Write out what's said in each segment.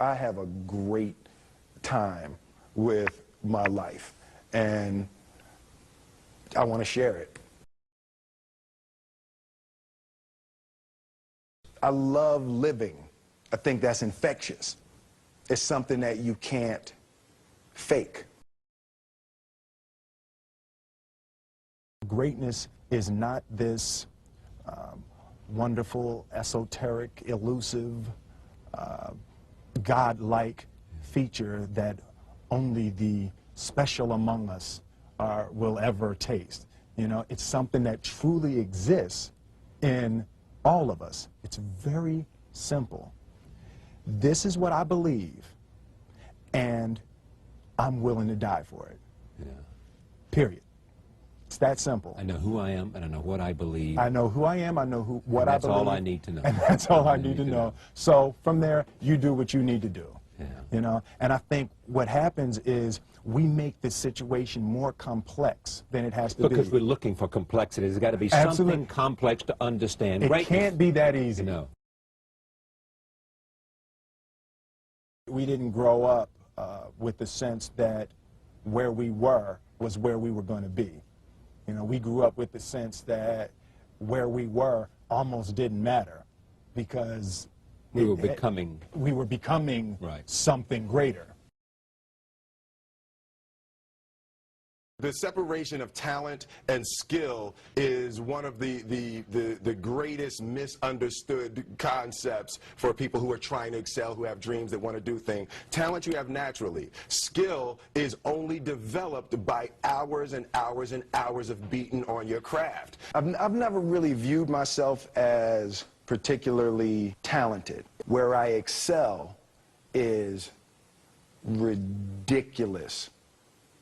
I have a great time with my life, and I want to share it. I love living. I think that's infectious. It's something that you can't fake. Greatness is not this wonderful, esoteric, elusive, God-like feature that only the special among us will ever taste. You know, it's something that truly exists in all of us. It's very simple. This is what I believe, and I'm willing to die for it. Yeah. Period. It's that simple. I know who I am, and I know what I believe. I know who I am, I know what I believe. That's all I need to know. And that's all I need to know. So from there, you do what you need to do. Yeah. You know, and I think what happens is we make the situation more complex than it has to be. Because we're looking for complexity. There's got to be something complex to understand. It can't be that easy. No. We didn't grow up with the sense that where we were was where we were going to be. You know, we grew up with the sense that where we were almost didn't matter because we were becoming right. Something greater. The separation of talent and skill is one of the greatest misunderstood concepts for people who are trying to excel, who have dreams, that want to do things. Talent you have naturally. Skill is only developed by hours and hours and hours of beating on your craft. I've never really viewed myself as particularly talented. Where I excel is ridiculous,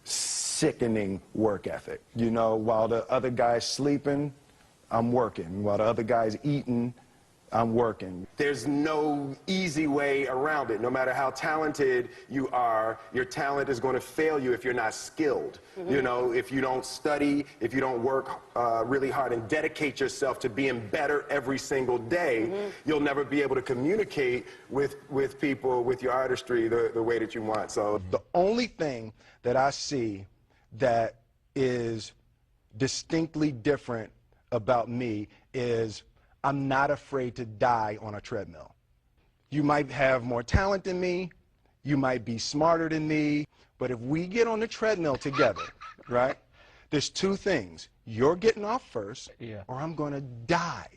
sickening work ethic. You know, while the other guy's sleeping, I'm working. While the other guy's eating, I'm working. There's no easy way around it. No matter how talented you are, your talent is going to fail you if you're not skilled. Mm-hmm. You know, if you don't study, if you don't work really hard and dedicate yourself to being better every single day, mm-hmm. you'll never be able to communicate with people, with your artistry, the way that you want. So the only thing that I see that is distinctly different about me is I'm not afraid to die on a treadmill. You might have more talent than me, you might be smarter than me, but if we get on the treadmill together, right, there's two things. You're getting off first, or I'm going to die.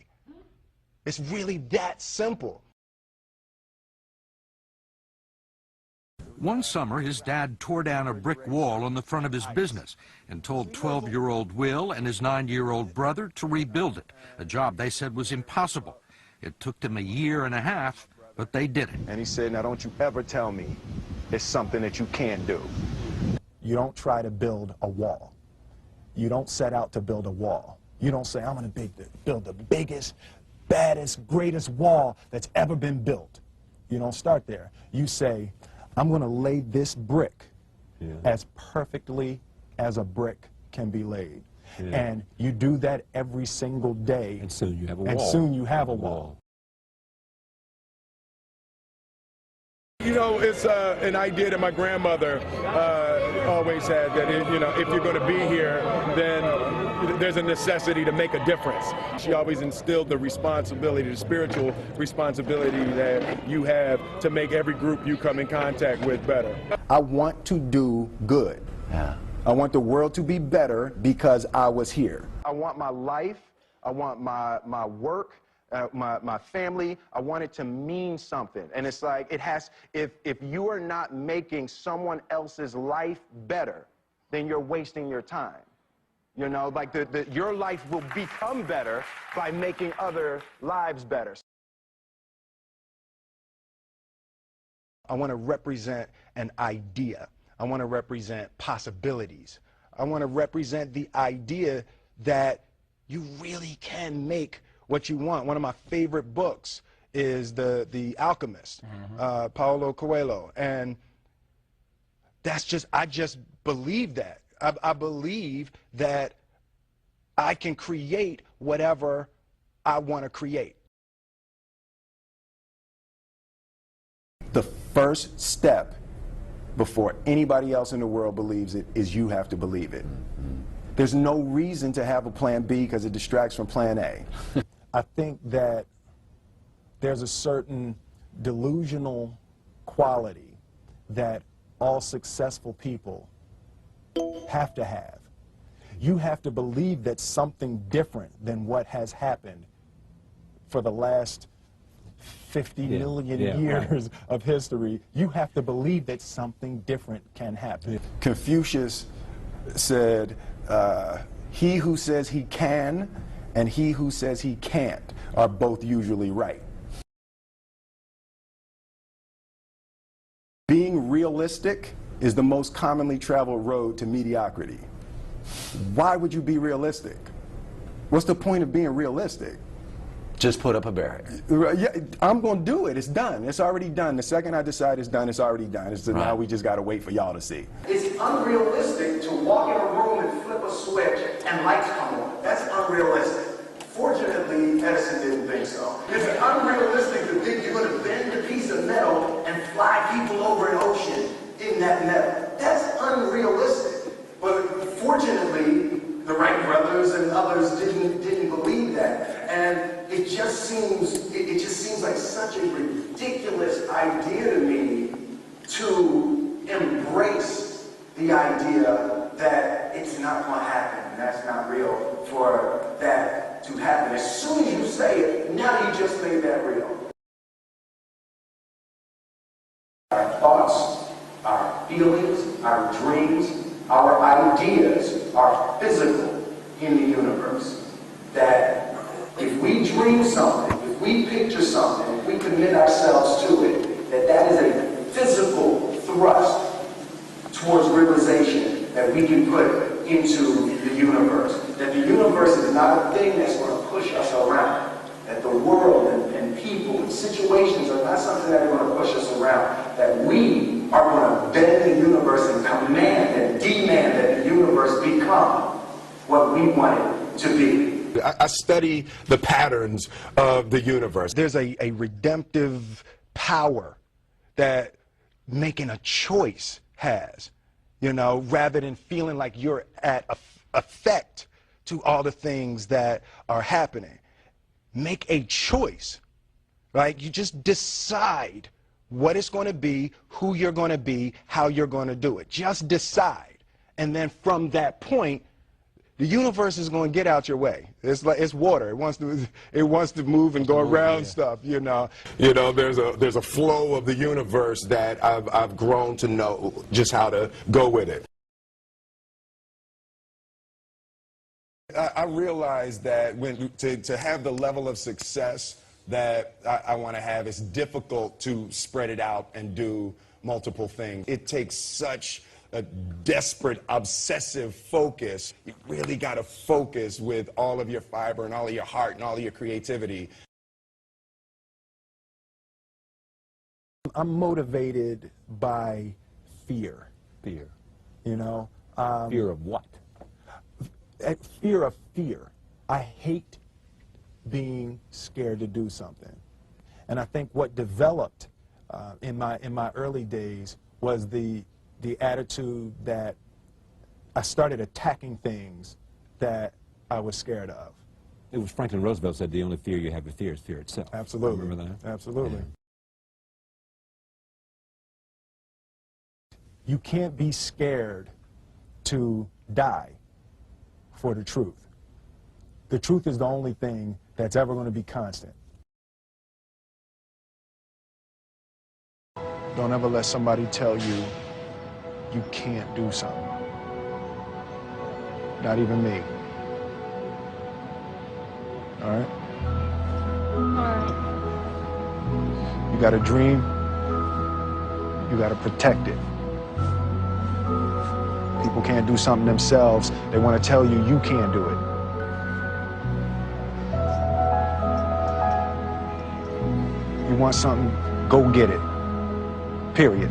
It's really that simple. One summer, his dad tore down a brick wall on the front of his business and told 12-year-old Will and his 9-year-old brother to rebuild it, a job they said was impossible. It took them a year and a half, but they did it. And he said, now don't you ever tell me it's something that you can't do. You don't try to build a wall. You don't set out to build a wall. You don't say, I'm going to build the biggest, baddest, greatest wall that's ever been built. You don't start there. You say, I'm going to lay this brick as perfectly as a brick can be laid. And you do that every single day. And soon you have a wall. And soon you have a wall. You know, it's an idea that my grandmother always had, that if you're going to be here, then there's a necessity to make a difference. She always instilled the responsibility, the spiritual responsibility that you have to make every group you come in contact with better. I want to do good. Yeah. I want the world to be better because I was here. I want my life, I want my work, my family, I want it to mean something. And it's like, it has, if you are not making someone else's life better, then you're wasting your time. You know, like your life will become better by making other lives better. I want to represent an idea. I want to represent possibilities. I want to represent the idea that you really can make what you want. One of my favorite books is The Alchemist, Paulo Coelho. And that's just, I just believe that. I believe that I can create whatever I want to create. The first step before anybody else in the world believes it is you have to believe it. There's no reason to have a plan B because it distracts from plan A. I think that there's a certain delusional quality that all successful people have to have. You have to believe that something different than what has happened for the last 50 million years of history. You have to believe that something different can happen. Confucius said, he who says he can and he who says he can't are both usually right. Being realistic is the most commonly traveled road to mediocrity. Why would you be realistic? What's the point of being realistic? Just put up a barrier. Yeah, I'm going to do it. It's done. It's already done. The second I decide it's done, it's already done. It's now we just got to wait for y'all to see. It's unrealistic to walk in a room and flip a switch and lights come on. That's unrealistic. Fortunately, Edison didn't think so. It's unrealistic to think you're going to bend a piece of metal and fly people over an ocean in that metal. That's unrealistic. But fortunately, the Wright brothers and others didn't believe that. And it just seems like such a ridiculous idea to me to embrace the idea that it's not going to happen and that's not real for that to happen. As soon as you say it, now you just made that real. Our thoughts, our feelings, our dreams, our ideas are physical in the universe. That if we dream something, if we picture something, if we commit ourselves to it, that is a physical thrust towards realization that we can put into the universe. That the universe is not a thing that's going to push us around. That the world and people and situations are not something that are going to push us around. That we are going to bend the universe and command and demand that the universe become what we want it to be. I study the patterns of the universe. There's a redemptive power that making a choice has, you know, rather than feeling like you're at effect to all the things that are happening. Make a choice, right? You just decide what it's going to be, who you're going to be, how you're going to do it. Just decide. And then from that point, the universe is going to get out your way. It's like it's water. It wants to move and go around stuff, you know. You know, there's a flow of the universe that I've grown to know just how to go with it. I realize that to have the level of success that I want to have, it's difficult to spread it out and do multiple things. It takes such a desperate, obsessive focus. You really got to focus with all of your fiber and all of your heart and all of your creativity. I'm motivated by fear. Fear. You know? Fear of what? Fear of fear. I hate being scared to do something. And I think what developed in my early days was the attitude that I started attacking things that I was scared of. It was Franklin Roosevelt said the only fear you have to fear is fear itself. Absolutely. Remember that? Absolutely. Yeah. You can't be scared to die for the truth. The truth is the only thing that's ever going to be constant. Don't ever let somebody tell you you can't do something. Not even me. All right? All right. You got a dream, you got to protect it. People can't do something themselves. They want to tell you you can't do it. You want something, go get it. Period.